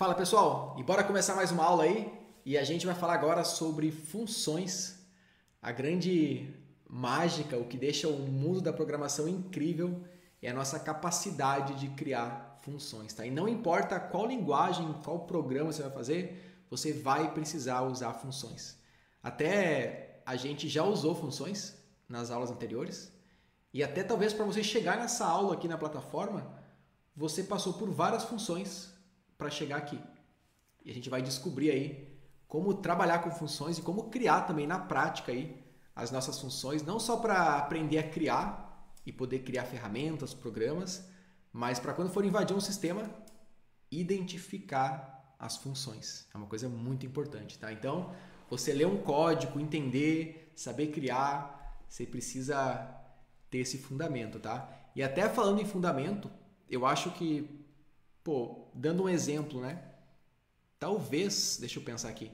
Fala pessoal, e bora começar mais uma aula aí? E a gente vai falar agora sobre funções, a grande mágica, o que deixa o mundo da programação incrível é a nossa capacidade de criar funções, tá? E não importa qual linguagem, qual programa você vai fazer, você vai precisar usar funções. Até a gente já usou funções nas aulas anteriores e até talvez para você chegar nessa aula aqui na plataforma, você passou por várias funções para chegar aqui. E a gente vai descobrir aí como trabalhar com funções e como criar também na prática aí as nossas funções, não só para aprender a criar e poder criar ferramentas, programas, mas para quando for invadir um sistema, identificar as funções. É uma coisa muito importante, tá? Então, você ler um código, entender, saber criar, você precisa ter esse fundamento, tá? E até falando em fundamento, eu acho que dando um exemplo, né? Talvez, deixa eu pensar aqui,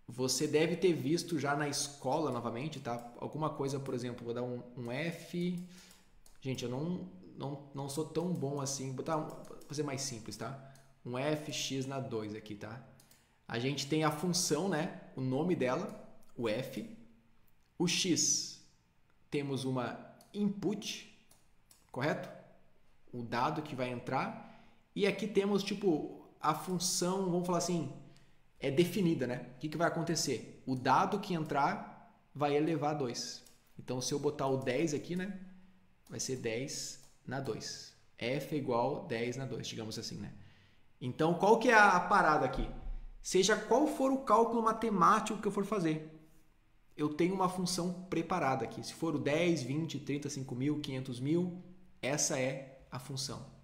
você deve ter visto já na escola novamente, tá? Alguma coisa, por exemplo, vou dar um F. Gente, eu não sou tão bom assim, vou fazer mais simples, tá? Um fx na 2 aqui, tá? A gente tem a função, né? O nome dela, o f. O x, temos uma input, correto? O dado que vai entrar. E aqui temos, tipo, a função, vamos falar assim, é definida, né? O que vai acontecer? O dado que entrar vai elevar a 2. Então, se eu botar o 10 aqui, né? Vai ser 10 na 2. F é igual 10 na 2, digamos assim, né? Então, qual que é a parada aqui? Seja qual for o cálculo matemático que eu for fazer, eu tenho uma função preparada aqui. Se for o 10, 20, 30, 5 mil, 500 mil, essa é a função.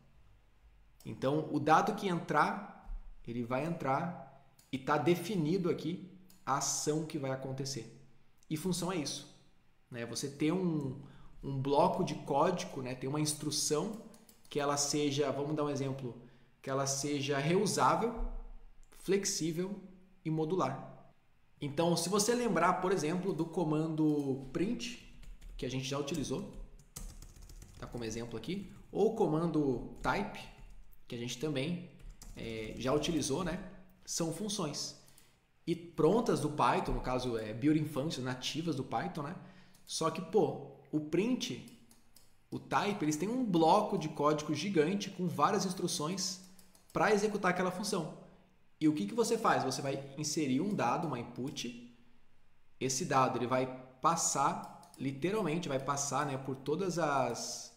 Então, o dado que entrar, ele vai entrar e está definido aqui a ação que vai acontecer. E função é isso, né? Você ter um bloco de código, né? Ter uma instrução que ela seja, vamos dar um exemplo, que ela seja reusável, flexível e modular. Então, se você lembrar, por exemplo, do comando print, que a gente já utilizou, tá como exemplo aqui, ou o comando type, que a gente também já utilizou, né? São funções. E prontas do Python, no caso, built-in functions nativas do Python, né? Só que, o print, o type, eles têm um bloco de código gigante com várias instruções para executar aquela função. E o que você faz? Você vai inserir um dado, uma input. Esse dado ele vai passar, literalmente vai passar, né, por todas as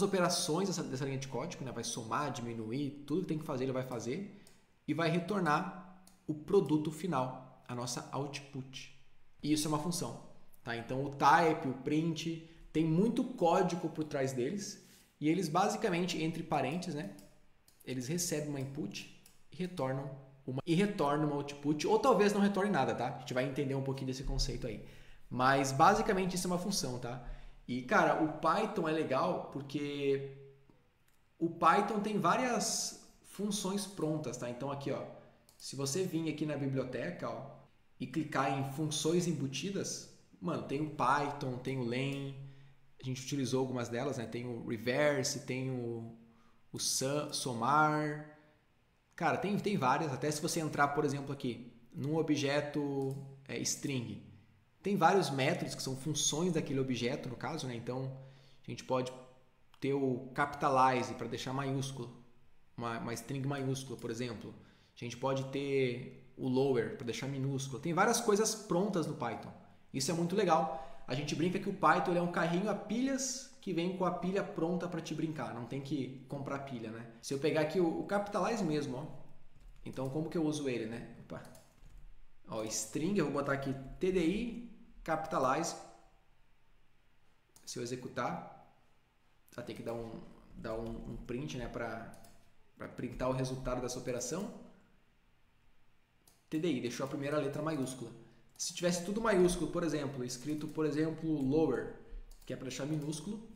operações dessa linha de código, né? Vai somar, diminuir, tudo que tem que fazer ele vai fazer e vai retornar o produto final, a nossa output. E isso é uma função, tá? Então o type, o print, tem muito código por trás deles e eles basicamente, entre parênteses, né? Eles recebem uma input e retornam uma output, ou talvez não retorne nada, tá? A gente vai entender um pouquinho desse conceito aí. Mas basicamente isso é uma função, tá? E, cara, o Python é legal porque o Python tem várias funções prontas, tá? Então, aqui, ó, se você vir aqui na biblioteca, ó, e clicar em funções embutidas, mano, tem o Python, tem o len, a gente utilizou algumas delas, né? Tem o reverse, tem o somar, cara, tem várias. Até se você entrar, por exemplo, aqui, num objeto string, tem vários métodos que são funções daquele objeto, no caso, né? Então, a gente pode ter o capitalize para deixar maiúsculo, uma string maiúscula, por exemplo. A gente pode ter o lower para deixar minúsculo. Tem várias coisas prontas no Python. Isso é muito legal. A gente brinca que o Python é um carrinho a pilhas que vem com a pilha pronta para te brincar. Não tem que comprar pilha, né? Se eu pegar aqui o capitalize mesmo, ó. Então, como que eu uso ele, né? Opa. Ó, string, eu vou botar aqui TDI capitalize. Se eu executar, vai ter que dar um print, né, para printar o resultado dessa operação. TDI, deixou a primeira letra maiúscula. Se tivesse tudo maiúsculo, por exemplo, escrito, por exemplo, lower, que é para deixar minúsculo,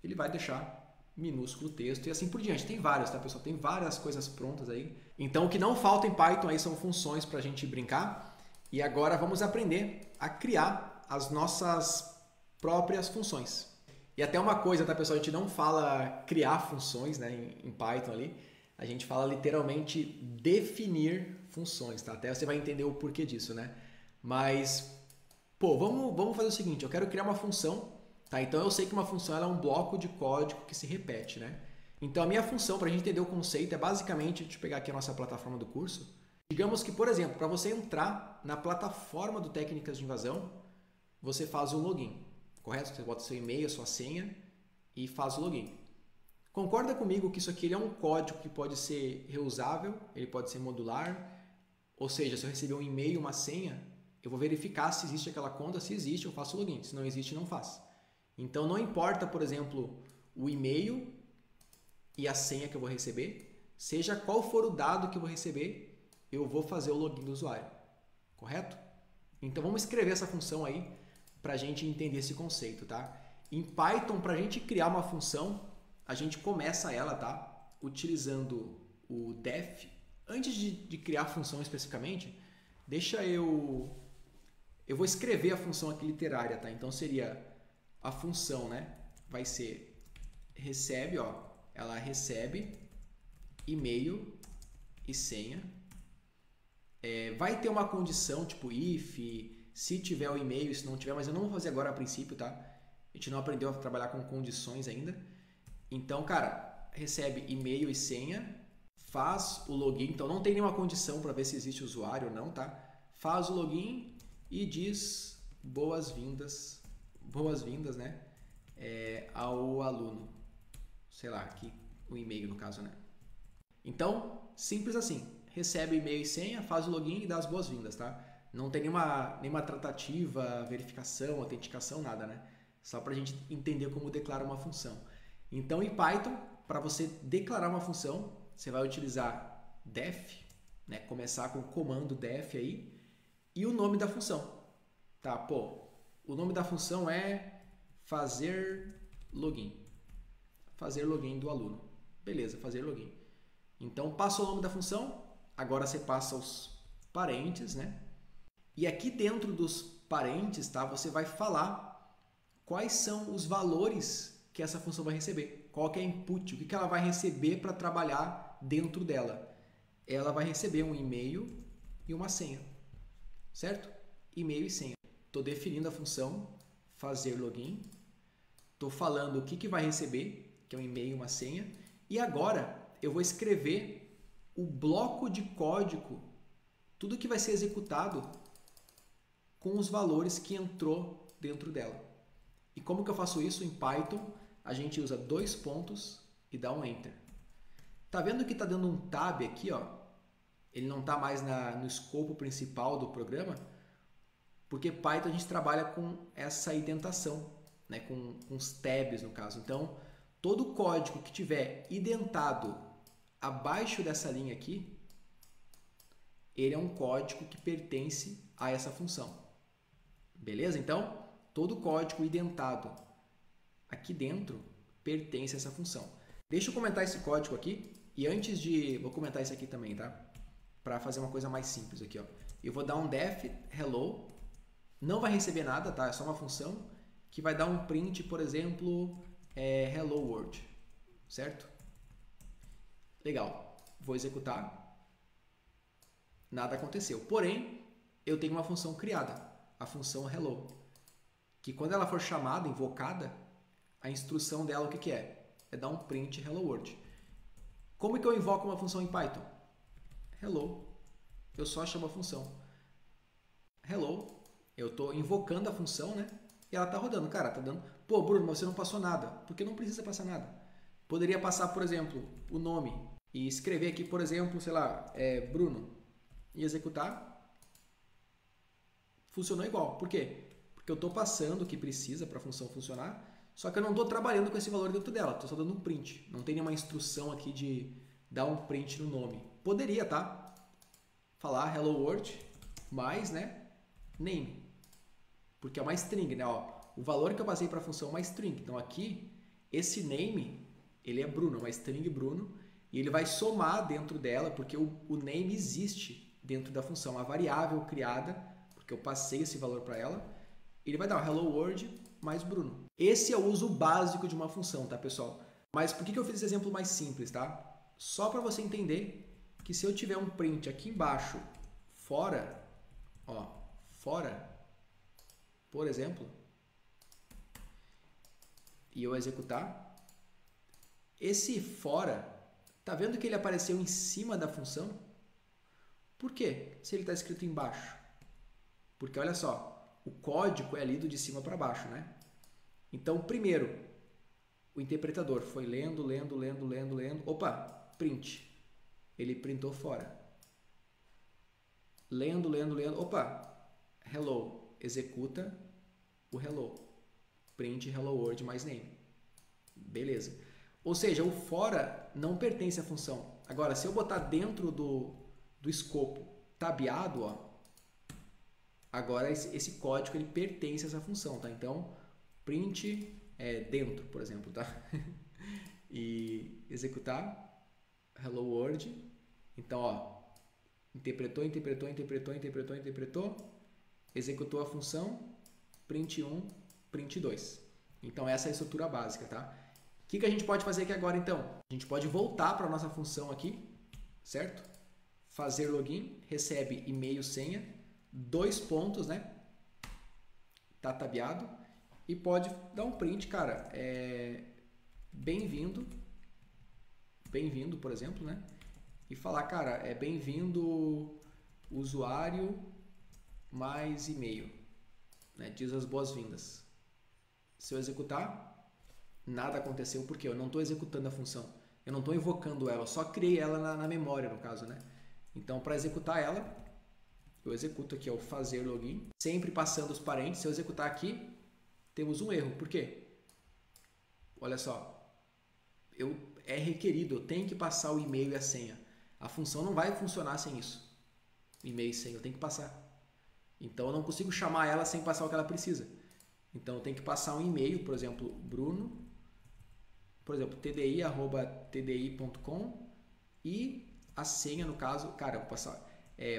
ele vai deixar minúsculo o texto e assim por diante. Tem vários, tá, pessoal? Tem várias coisas prontas aí. Então, o que não falta em Python aí são funções para a gente brincar. E agora vamos aprender a criar as nossas próprias funções. E até uma coisa, tá, pessoal? A gente não fala criar funções, né, em Python ali, A gente fala literalmente definir funções, tá? Até você vai entender o porquê disso, né? Mas, pô, vamos fazer o seguinte, eu quero criar uma função, tá? Então eu sei que uma função ela é um bloco de código que se repete, né? Então a minha função, para a gente entender o conceito, é basicamente, deixa eu pegar aqui a nossa plataforma do curso. Digamos que, por exemplo, para você entrar na plataforma do Técnicas de Invasão, você faz o login, correto? Você bota seu e-mail, sua senha e faz o login. Concorda comigo que isso aqui é um código que pode ser reusável, ele pode ser modular, ou seja, se eu receber um e-mail, uma senha, eu vou verificar se existe aquela conta, se existe eu faço o login, se não existe não faço. Então não importa, por exemplo, o e-mail e a senha que eu vou receber, seja qual for o dado que eu vou receber, eu vou fazer o login do usuário, correto? Então vamos escrever essa função aí para a gente entender esse conceito, tá? Em Python, para a gente criar uma função, a gente começa ela, tá? Utilizando o def. Antes de criar a função especificamente, deixa eu vou escrever a função aqui literária, tá? Então seria a função, né? Vai ser recebe, ó, ela recebe e-mail e senha. Vai ter uma condição tipo if, se tiver o e-mail, se não tiver, mas eu não vou fazer agora a princípio, tá? A gente não aprendeu a trabalhar com condições ainda. Então, cara, recebe e-mail e senha, faz o login, então não tem nenhuma condição para ver se existe usuário ou não, tá? Faz o login e diz boas-vindas, né? Ao aluno. Sei lá, aqui o e-mail no caso, né? Então, simples assim. Recebe e-mail e senha, faz o login e dá as boas-vindas, tá? Não tem nenhuma tratativa, verificação, autenticação, nada, né? Só para a gente entender como declara uma função. Então, em Python, para você declarar uma função, você vai utilizar def, né? Começar com o comando def aí, e o nome da função. Tá, pô, o nome da função é fazer login. Fazer login do aluno. Beleza, fazer login. Então, passa o nome da função, agora você passa os parentes, né? E aqui dentro dos parentes, tá? Você vai falar quais são os valores que essa função vai receber. Qual que é a input, o que ela vai receber para trabalhar dentro dela. Ela vai receber um e-mail e uma senha, certo? E-mail e senha. Estou definindo a função fazer login. Estou falando o que vai receber, que é um e-mail e uma senha. E agora eu vou escrever o bloco de código, tudo que vai ser executado com os valores que entrou dentro dela. E como que eu faço isso? Em Python, a gente usa 2 pontos e dá um Enter. Tá vendo que está dando um tab aqui, ó? Ele não está mais no escopo principal do programa, porque Python a gente trabalha com essa indentação, né? com os tabs no caso. Então, todo código que tiver indentado abaixo dessa linha aqui, ele é um código que pertence a essa função. Beleza? Então, todo código indentado aqui dentro pertence a essa função. Deixa eu comentar esse código aqui e antes de... Vou comentar isso aqui também, tá? Para fazer uma coisa mais simples aqui, ó. Eu vou dar um def hello, não vai receber nada, tá? É só uma função que vai dar um print, por exemplo, hello world, certo? Legal, vou executar, nada aconteceu. Porém, eu tenho uma função criada, a função hello, que quando ela for chamada, invocada, a instrução dela o que é? É dar um print hello world. Como é que eu invoco uma função em Python? Hello, eu só chamo a função. Hello, eu estou invocando a função, né? E ela está rodando. Cara, está dando... Pô, Bruno, mas você não passou nada. Porque não precisa passar nada. Poderia passar, por exemplo, o nome e escrever aqui, por exemplo, sei lá, Bruno, e executar. Funcionou igual. Por quê? Porque eu estou passando o que precisa para a função funcionar, só que eu não estou trabalhando com esse valor dentro dela. Estou só dando um print. Não tem nenhuma instrução aqui de dar um print no nome. Poderia, tá? Falar hello world, mais, né? Name. Porque é uma string, né? Ó, o valor que eu passei para a função é uma string. Então aqui, esse name, ele é Bruno, uma string Bruno, e ele vai somar dentro dela, porque o name existe dentro da função, uma variável criada, porque eu passei esse valor para ela. Ele vai dar um hello world mais Bruno. Esse é o uso básico de uma função, tá, pessoal? Mas por que eu fiz esse exemplo mais simples, tá? Só para você entender que se eu tiver um print aqui embaixo, fora, ó, fora, por exemplo, e eu executar, esse fora, tá vendo que ele apareceu em cima da função? Por quê? Se ele está escrito embaixo. Porque olha só, o código é lido de cima para baixo, né? Então, primeiro, o interpretador foi lendo. Opa, print. Ele printou fora. Lendo. Opa, hello. Executa o hello. Print hello world mais name. Beleza. Ou seja, o fora não pertence à função. Agora, se eu botar dentro do escopo tabeado, ó, agora esse código ele pertence a essa função, tá? Então, print dentro, por exemplo, tá? E executar hello world. Então, ó, interpretou, executou a função print 1, print 2. Então, essa é a estrutura básica, tá? O que a gente pode fazer aqui agora, então? A gente pode voltar para a nossa função aqui, certo? Fazer login, recebe e-mail, senha, 2 pontos, né? Tá tabeado. E pode dar um print, cara, bem-vindo, por exemplo, né? E falar, cara, bem-vindo usuário mais e-mail, né? Diz as boas-vindas. Se eu executar, nada aconteceu, porque eu não estou executando a função, eu não estou invocando ela, eu só criei ela na memória, no caso, né? Então, para executar ela, eu executo aqui, ó, o fazer login, sempre passando os parênteses. Se eu executar aqui, temos um erro. Por quê? Olha só, é requerido, eu tenho que passar o e-mail e a senha. A função não vai funcionar sem isso. E-mail e senha, eu tenho que passar. Então, eu não consigo chamar ela sem passar o que ela precisa. Então, eu tenho que passar um e-mail, por exemplo, Bruno, por exemplo, tdi@tdi.com e a senha, no caso, cara, eu vou passar,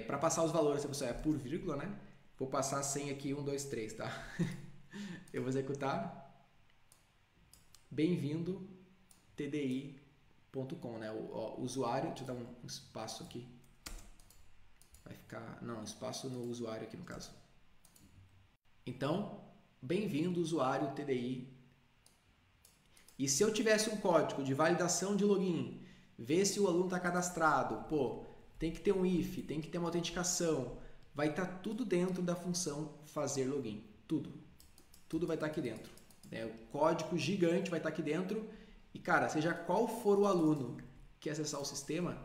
para passar os valores, se a pessoa é por vírgula, né? Vou passar a senha aqui, 1, 2, 3, tá? Eu vou executar bem-vindo tdi.com, né? O usuário, deixa eu dar um espaço aqui. Vai ficar, não, espaço no usuário aqui no caso. Então, bem-vindo usuário TDI. E se eu tivesse um código de validação de login, ver se o aluno está cadastrado, pô, tem que ter um if, tem que ter uma autenticação, vai estar tudo dentro da função fazer login, tudo vai estar aqui dentro, né? O código gigante vai estar aqui dentro e, cara, seja qual for o aluno que acessar o sistema,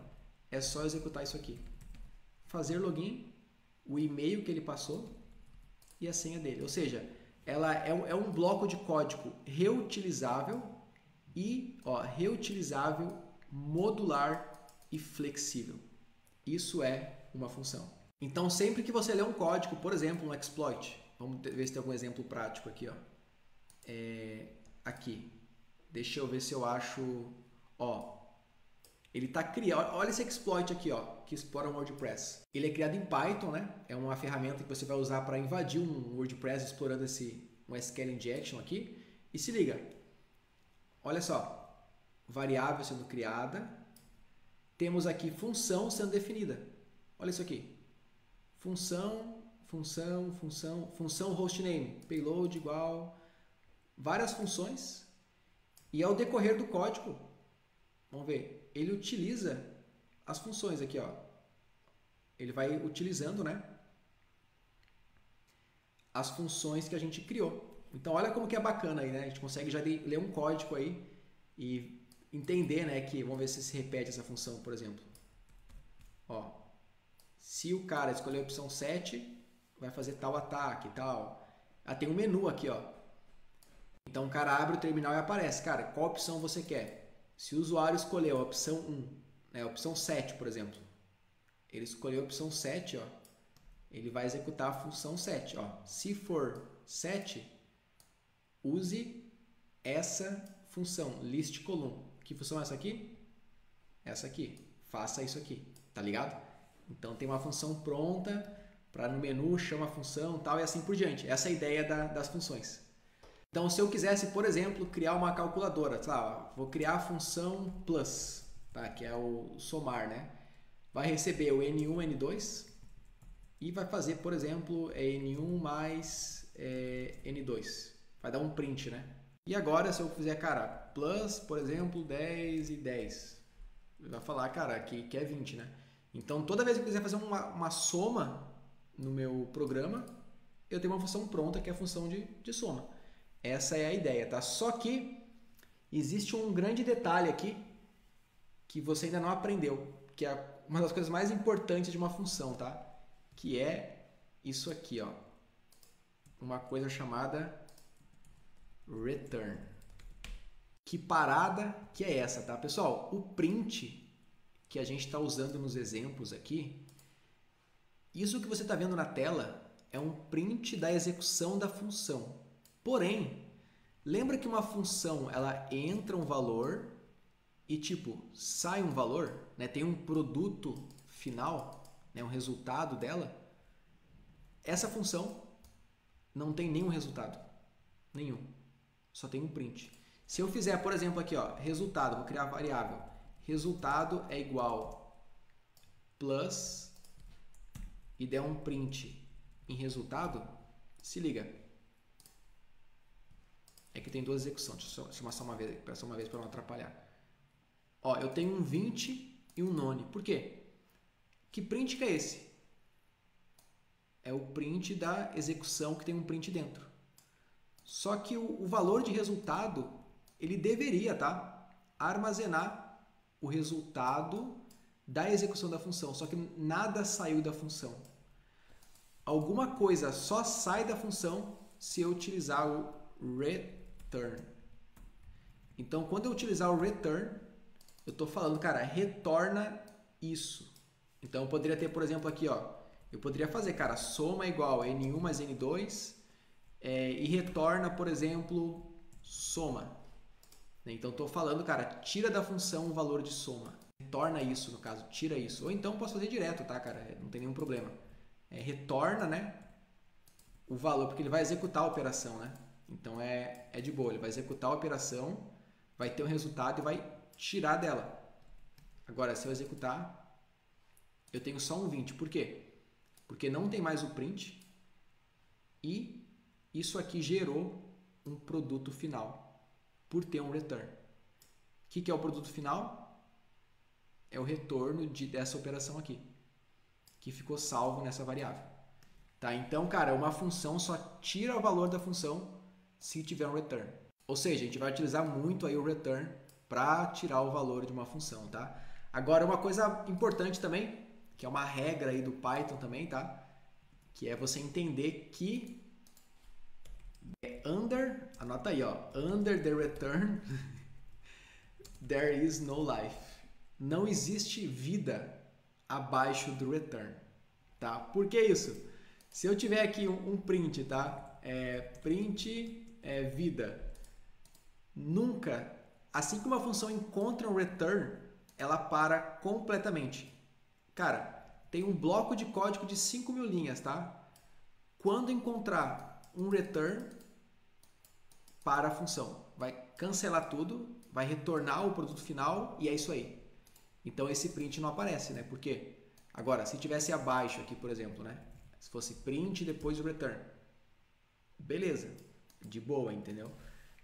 é só executar isso aqui. Fazer login, o e-mail que ele passou e a senha dele. Ou seja, ela é um bloco de código reutilizável e reutilizável, modular e flexível. Isso é uma função. Então, sempre que você lê um código, por exemplo, um exploit, vamos ver se tem algum exemplo prático aqui, ó. Aqui, deixa eu ver se eu acho, ó, ele está criando, olha esse exploit aqui, ó, que explora um WordPress. Ele é criado em Python, né? É uma ferramenta que você vai usar para invadir um WordPress explorando um SQL injection aqui. E se liga, olha só, variável sendo criada, temos aqui função sendo definida. Olha isso aqui, função hostname, payload igual, várias funções. E ao decorrer do código, vamos ver, ele utiliza as funções aqui, ó. Ele vai utilizando, né, as funções que a gente criou. Então, olha como que é bacana aí, né? A gente consegue já ler um código aí e entender, né, que, vamos ver se repete essa função, por exemplo. Ó, se o cara escolher a opção 7, vai fazer tal ataque, tal. Tem um menu aqui, ó. Então, o cara abre o terminal e aparece, cara, qual opção você quer? Se o usuário escolheu a opção 1, né, a opção 7, por exemplo, ele escolheu a opção 7, ó, ele vai executar a função 7. Ó. Se for 7, use essa função, list column. Que função é essa aqui? Essa aqui. Faça isso aqui, tá ligado? Então, tem uma função pronta para no menu, chama a função tal, e assim por diante. Essa é a ideia das funções. Então, se eu quisesse, por exemplo, criar uma calculadora, sei lá, vou criar a função plus. tá? Que é o somar, né? Vai receber o N1, N2 e vai fazer, por exemplo, N1 mais N2. Vai dar um print, né? E agora, se eu fizer, cara, plus, por exemplo, 10 e 10, vai falar, cara, que é 20, né? Então, toda vez que eu quiser fazer uma soma no meu programa, eu tenho uma função pronta, que é a função de soma. Essa é a ideia, tá? Só que existe um grande detalhe aqui que você ainda não aprendeu, que é uma das coisas mais importantes de uma função, tá? Que é isso aqui, ó. Uma coisa chamada return. Que parada que é essa, tá? Pessoal, o print que a gente está usando nos exemplos aqui, isso que você está vendo na tela é um print da execução da função. Porém, lembra que uma função, ela entra um valor e tipo, sai um valor, né? Tem um produto final, né? Um resultado dela. Essa função não tem nenhum resultado. Nenhum. Só tem um print. Se eu fizer, por exemplo, aqui, ó, resultado, vou criar a variável. Resultado é igual plus e der um print em resultado, se liga. É que tem duas execuções. Deixa eu chamar só uma vez para não atrapalhar. Ó, eu tenho um 20 e um none. Por quê? Que print que é esse? É o print da execução que tem um print dentro. Só que o valor de resultado, ele deveria, tá? Armazenar o resultado da execução da função. Só que nada saiu da função. Alguma coisa só sai da função se eu utilizar o return. Então, quando eu utilizar o return, eu estou falando, cara, retorna isso. Então, eu poderia ter, por exemplo, aqui, ó, eu poderia fazer, cara, soma igual a N1 mais N2 e retorna, por exemplo, soma. Então, estou falando, cara, tira da função o valor de soma. Retorna isso, no caso, tira isso. Ou então, posso fazer direto, tá, cara? Não tem nenhum problema. Retorna, né, o valor, porque ele vai executar a operação, né? Então, é de boa. Ele vai executar a operação, vai ter um resultado e vai tirar dela. Agora, se eu executar, eu tenho só um 20. Por quê? Porque não tem mais o print e isso aqui gerou um produto final por ter um return. O que é o produto final? É o retorno dessa operação aqui, que ficou salvo nessa variável. Tá? Então, cara, uma função só tira o valor da função se tiver um return. Ou seja, a gente vai utilizar muito aí o return para tirar o valor de uma função, tá? Agora, uma coisa importante também, que é uma regra aí do Python também, tá? Que é você entender que anota aí, ó, under the return, there is no life. Não existe vida abaixo do return, tá? Por que isso? Se eu tiver aqui um print, tá? Print vida. Nunca, assim que uma função encontra um return, ela para completamente. Cara, tem um bloco de código de 5.000 linhas, tá? Quando encontrar um return, para a função. Vai cancelar tudo, vai retornar o produto final e é isso aí. Então esse print não aparece, né? Por quê? Agora, se tivesse abaixo aqui, por exemplo, né? Se fosse print depois o return. Beleza, de boa, entendeu?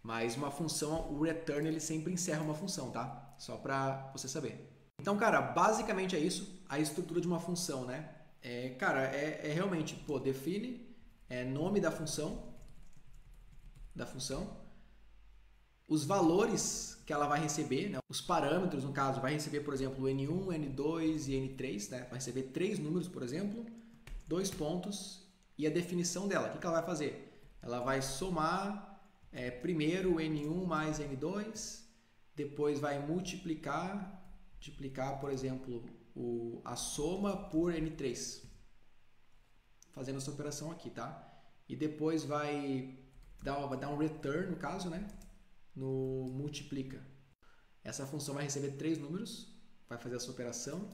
Mas uma função, o return, ele sempre encerra uma função, tá? Só para você saber. Então, cara, basicamente é isso, a estrutura de uma função, né? Cara, realmente, pô, define nome da função, os valores que ela vai receber, né? Os parâmetros, no caso, vai receber, por exemplo, N1, N2 e N3, né? Vai receber 3 números, por exemplo, 2 pontos e a definição dela. O que ela vai fazer? Ela vai somar primeiro N1 mais N2, depois vai multiplicar, por exemplo, a soma por N3, fazendo essa operação aqui, tá? E depois vai dar um return, no caso, né? No multiplica. Essa função vai receber 3 números, vai fazer essa operação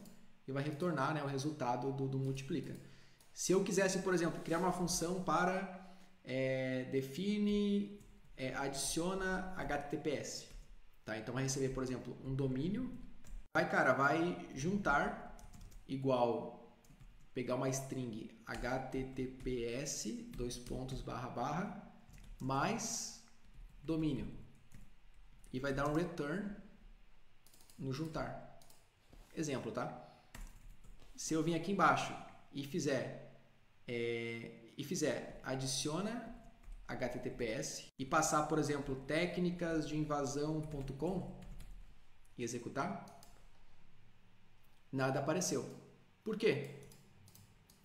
e vai retornar, né, o resultado do multiplica. Se eu quisesse, por exemplo, criar uma função para define, adiciona HTTPS, tá? Então vai receber, por exemplo, um domínio Vai juntar igual, pegar uma string https, mais domínio. E vai dar um return no juntar. Exemplo, tá? Se eu vir aqui embaixo e fizer adiciona https e passar, por exemplo, técnicasdeinvasão.com e executar, nada apareceu. Por quê?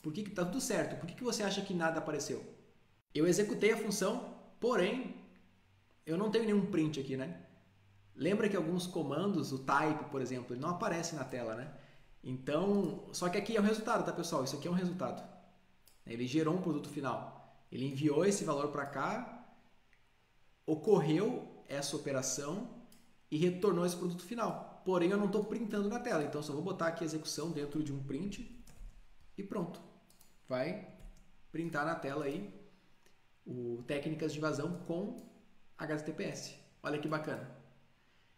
Por que tá tudo certo? Por que você acha que nada apareceu? Eu executei a função, porém, eu não tenho nenhum print aqui, né? Lembra que alguns comandos, o type, por exemplo, ele não aparece na tela, né? Então, só que aqui é o resultado, tá, pessoal? Isso aqui é um resultado. Ele gerou um produto final. Ele enviou esse valor para cá, ocorreu essa operação e retornou esse produto final. Porém, eu não estou printando na tela. Então, só vou botar aqui a execução dentro de um print e pronto. Vai printar na tela aí o técnicas de invasão com HTTPS. Olha que bacana.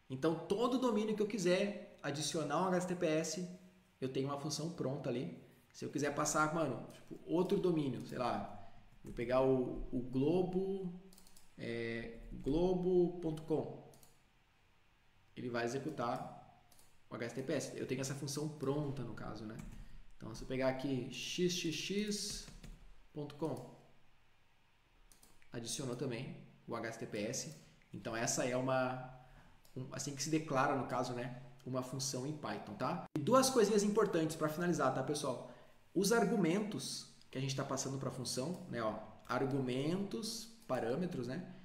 Então, todo domínio que eu quiser adicionar um HTTPS, eu tenho uma função pronta ali. Se eu quiser passar, mano, tipo, outro domínio, sei lá, vou pegar o globo.com. Ele vai executar o HTTPS. Eu tenho essa função pronta no caso, né? Então, se eu pegar aqui xxx.com, adicionou também o HTTPS. Então, essa é assim que se declara, no caso, né, uma função em Python, tá? E duas coisinhas importantes para finalizar, tá, pessoal? Os argumentos que a gente está passando para a função, né, ó, argumentos, parâmetros, né?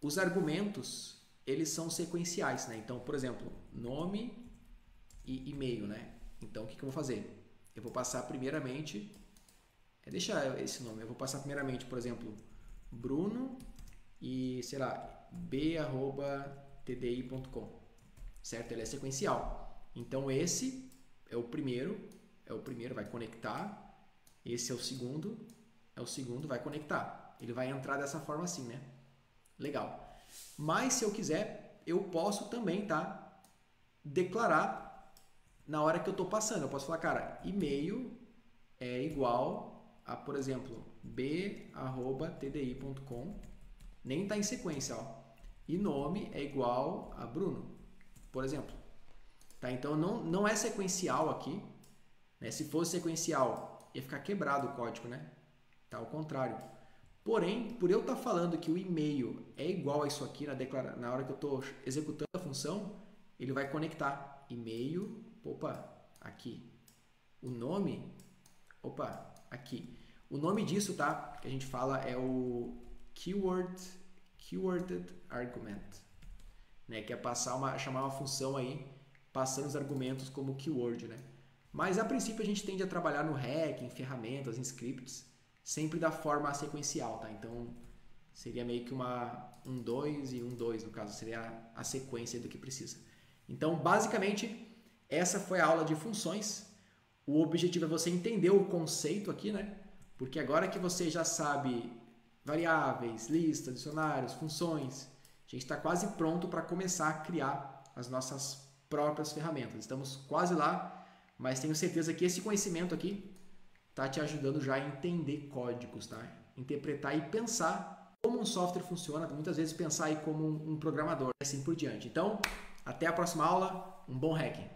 Os argumentos, eles são sequenciais, né? Então, por exemplo, nome e e-mail, né? Então, o que eu vou fazer? Eu vou passar primeiramente, deixa esse nome, eu vou passar primeiramente, por exemplo, Bruno e, sei lá, b@tdi.com, certo? Ele é sequencial. Então, esse é o primeiro, vai conectar. Esse é o segundo vai conectar. Ele vai entrar dessa forma assim, né? Legal. Mas, se eu quiser, eu posso também, tá? Declarar na hora que eu estou passando. Eu posso falar, cara, e-mail é igual a, por exemplo, b@tdi.com. Nem está em sequência, ó. E nome é igual a Bruno, por exemplo. Tá? Então, não é sequencial aqui. Né? Se fosse sequencial, ia ficar quebrado o código, né? Tá ao contrário. Porém, por eu estar falando que o e-mail é igual a isso aqui na hora que eu estou executando a função, ele vai conectar e-mail, aqui. O nome, aqui. O nome disso, tá? Que a gente fala é o keyworded argument, né? Que é chamar uma função aí, passando os argumentos como keyword, né? Mas a princípio a gente tende a trabalhar no REC, em ferramentas, em scripts, sempre da forma sequencial, tá? Então seria meio que um 2 e um 2, no caso, seria a sequência do que precisa. Então, basicamente, essa foi a aula de funções. O objetivo é você entender o conceito aqui, né? Porque agora que você já sabe variáveis, listas, dicionários, funções, a gente está quase pronto para começar a criar as nossas próprias ferramentas. Estamos quase lá, mas tenho certeza que esse conhecimento aqui está te ajudando já a entender códigos, tá? Interpretar e pensar como um software funciona, muitas vezes pensar aí como um programador, e assim por diante. Então, até a próxima aula, um bom hacking!